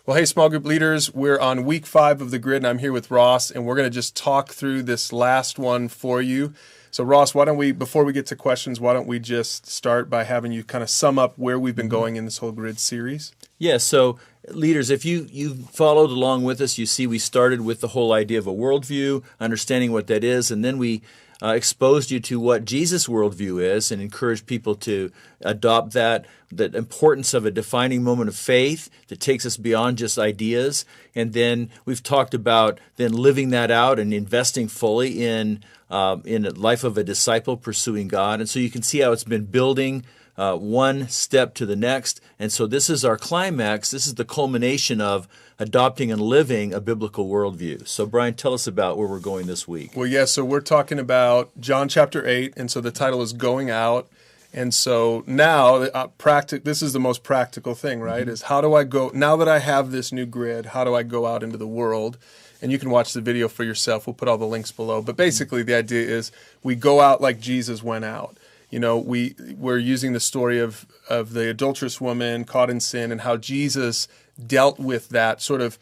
Well, hey, small group leaders, we're on week 5 of the grid, and I'm here with Ross, and we're going to just talk through this last one for you. So, Ross, why don't we, before we get to questions, why don't we just start by having you kind of sum up where we've been going in this whole grid series? Yeah, so leaders, if you followed along with us, you see we started with the whole idea of a worldview, understanding what that is, and then we exposed you to what Jesus' worldview is and encouraged people to adopt that, the importance of a defining moment of faith that takes us beyond just ideas. And then we've talked about then living that out and investing fully in the life of a disciple pursuing God. And so you can see how it's been building one step to the next. And so this is our climax. This is the culmination of adopting and living a biblical worldview. So Brian, tell us about where we're going this week. Well, yeah, so we're talking about John chapter 8, and so the title is Going Out. And so now, this is the most practical thing, right? Mm-hmm. Is how do I go, now that I have this new grid, how do I go out into the world? And you can watch the video for yourself. We'll put all the links below. But basically, the idea is we go out like Jesus went out. You know, we're using the story of the adulterous woman caught in sin and how Jesus dealt with that sort of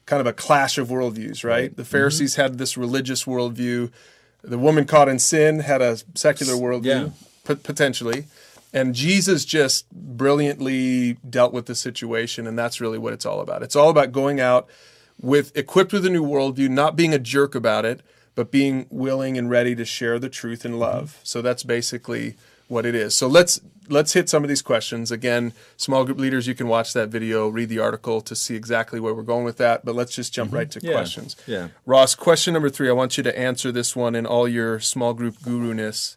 kind of a clash of worldviews, right? The Pharisees had this religious worldview. The woman caught in sin had a secular worldview, potentially. And Jesus just brilliantly dealt with the situation, and that's really what it's all about. It's all about going out equipped with a new worldview, not being a jerk about it, but being willing and ready to share the truth in love. So that's basically what it is. So let's hit some of these questions. Again, small group leaders, you can watch that video, read the article to see exactly where we're going with that. But let's just jump right to questions. Yeah. Ross, question number 3, I want you to answer this one in all your small group guru-ness.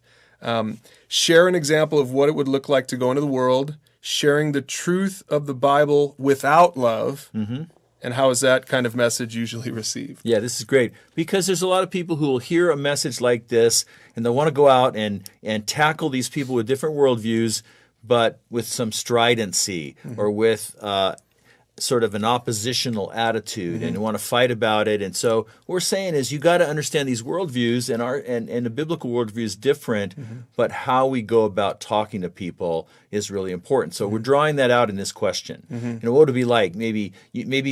Share an example of what it would look like to go into the world, sharing the truth of the Bible without love. And how is that kind of message usually received? Yeah, this is great because there's a lot of people who will hear a message like this and they'll want to go out and tackle these people with different worldviews, but with some stridency or with sort of an oppositional attitude and want to fight about it. And so what we're saying is you got to understand these worldviews, and the biblical worldview is different, but how we go about talking to people is really important. So we're drawing that out in this question. You know, what would it be like? Maybe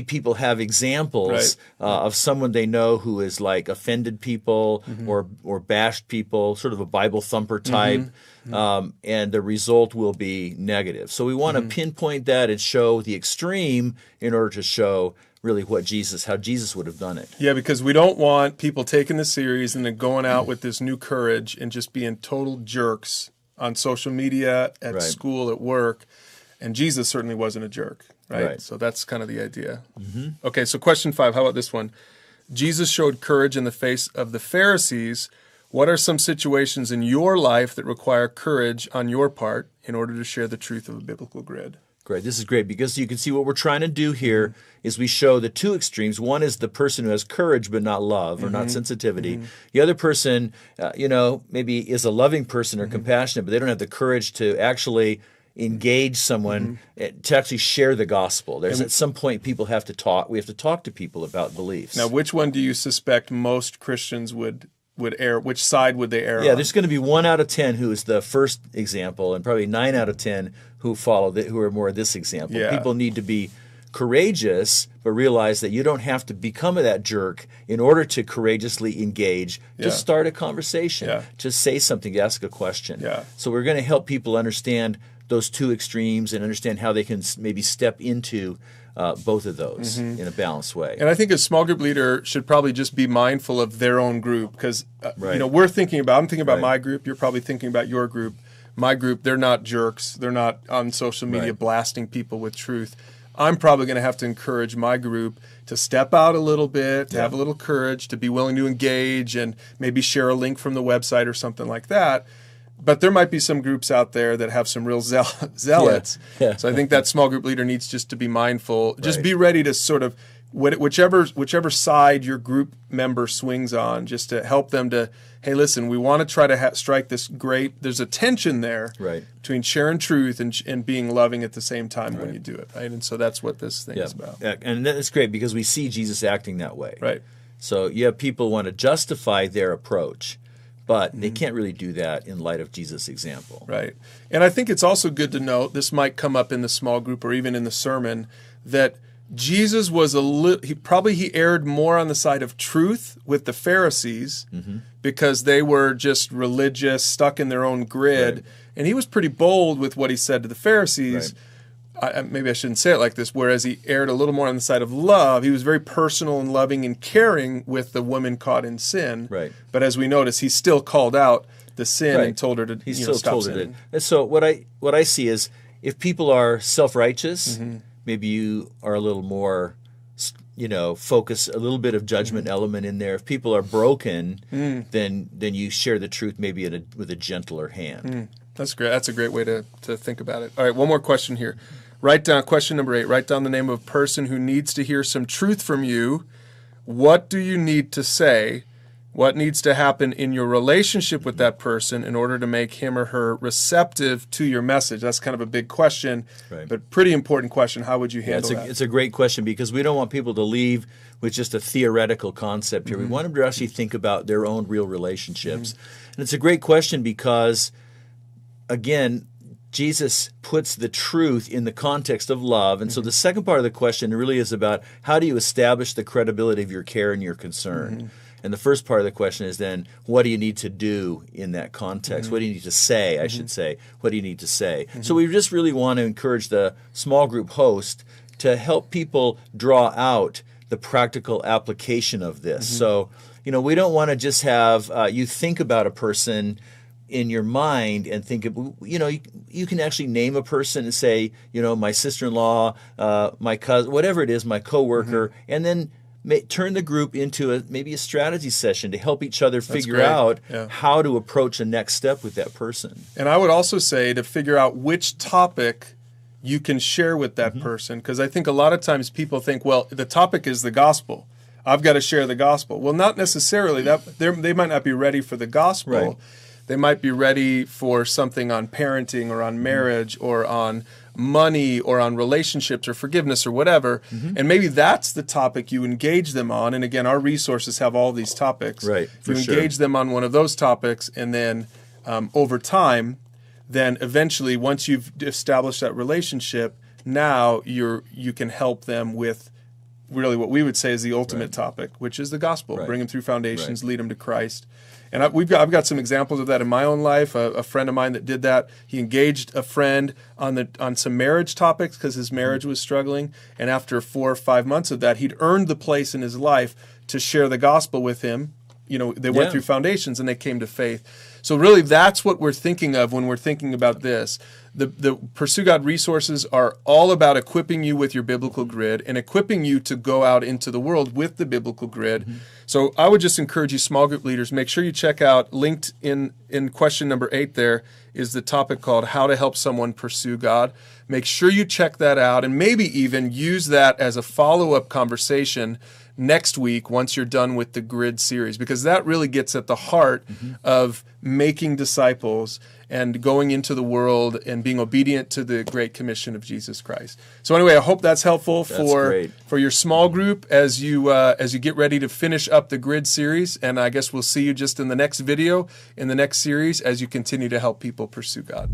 people have examples of someone they know who is like offended people or bashed people, sort of a Bible thumper type. And the result will be negative. So we want to pinpoint that and show the extreme in order to show really how Jesus would have done it. Yeah, because we don't want people taking the series and then going out with this new courage and just being total jerks on social media, at school, at work. And Jesus certainly wasn't a jerk, right? So that's kind of the idea. Okay, so question 5, how about this one? Jesus showed courage in the face of the Pharisees. What are some situations in your life that require courage on your part in order to share the truth of a biblical grid? Great. This is great because you can see what we're trying to do here is we show the two extremes. One is the person who has courage but not love or not sensitivity. The other person, maybe is a loving person or compassionate, but they don't have the courage to actually engage someone, to actually share the gospel. There's at some point people have to talk. We have to talk to people about beliefs. Now, which one do you suspect most Christians would err? Which side would they err on? Yeah, there's going to be 1 out of 10 who is the first example, and probably 9 out of 10 who follow who are more this example. Yeah. People need to be courageous, but realize that you don't have to become that jerk in order to courageously engage. Just start a conversation. Just say something, ask a question. So we're going to help people understand those two extremes and understand how they can maybe step into both of those in a balanced way. And I think a small group leader should probably just be mindful of their own group because, I'm thinking about my group. You're probably thinking about your group. My group, they're not jerks. They're not on social media blasting people with truth. I'm probably going to have to encourage my group to step out a little bit, to have a little courage, to be willing to engage and maybe share a link from the website or something like that. But there might be some groups out there that have some real zealots. So I think that small group leader needs just to be mindful. Just be ready to sort of, whichever side your group member swings on, just to help them to, hey, listen, we want to try to strike this there's a tension there between sharing truth and being loving at the same time when you do it, right? And so that's what this thing is about. And that's great because we see Jesus acting that way. Right. So you have people who want to justify their approach, but they can't really do that in light of Jesus' example. Right. And I think it's also good to note, this might come up in the small group or even in the sermon, that Jesus was he erred more on the side of truth with the Pharisees because they were just religious, stuck in their own grid. Right. And he was pretty bold with what he said to the Pharisees. Maybe I shouldn't say it like this, whereas he erred a little more on the side of love. He was very personal and loving and caring with the woman caught in sin. Right. But as we notice, he still called out the sin Right. and told her to He still stop told her sinning. to. And so what I see is if people are self-righteous, maybe you are a little more, focus a little bit of judgment element in there. If people are broken, then you share the truth maybe with a gentler hand. That's great. That's a great way to think about it. All right, one more question here. Write down question number 8. Write down the name of a person who needs to hear some truth from you. What do you need to say? What needs to happen in your relationship with that person in order to make him or her receptive to your message? That's kind of a big question, Right. but pretty important question. How would you handle that? It's a great question because we don't want people to leave with just a theoretical concept here. We want them to actually think about their own real relationships. And it's a great question because, again, Jesus puts the truth in the context of love. And so the second part of the question really is about how do you establish the credibility of your care and your concern? And the first part of the question is then, what do you need to do in that context? What do you need to say, I should say? What do you need to say? So we just really want to encourage the small group host to help people draw out the practical application of this. So, we don't want to just have you think about a person in your mind and think of, you can actually name a person and say, my sister-in-law, my cousin, whatever it is, my coworker, and then turn the group into maybe a strategy session to help each other figure out how to approach a next step with that person. And I would also say to figure out which topic you can share with that person, because I think a lot of times people think, well, the topic is the gospel. I've got to share the gospel. Well, not necessarily. They might not be ready for the gospel. Right. They might be ready for something on parenting or on marriage or on money or on relationships or forgiveness or whatever. And maybe that's the topic you engage them on. And again, our resources have all these topics. Right, If you engage them on one of those topics and then over time, then eventually once you've established that relationship, now you can help them with really what we would say is the ultimate topic, which is the gospel. Bring them through foundations, lead them to Christ. And I've got some examples of that in my own life. A friend of mine that did that. He engaged a friend on some marriage topics because his marriage was struggling. And after 4 or 5 months of that, he'd earned the place in his life to share the gospel with him. They went through foundations and they came to faith. So really, that's what we're thinking of when we're thinking about this. The Pursue God resources are all about equipping you with your biblical grid and equipping you to go out into the world with the biblical grid. So I would just encourage you, small group leaders, make sure you check out, linked in question number 8 there is the topic called How to Help Someone Pursue God. Make sure you check that out and maybe even use that as a follow-up conversation next week once you're done with the grid series, because that really gets at the heart of making disciples and going into the world and being obedient to the great commission of Jesus Christ. So anyway, I hope that's helpful for your small group as you get ready to finish up the grid series. And I guess we'll see you just in the next video in the next series as you continue to help people pursue God.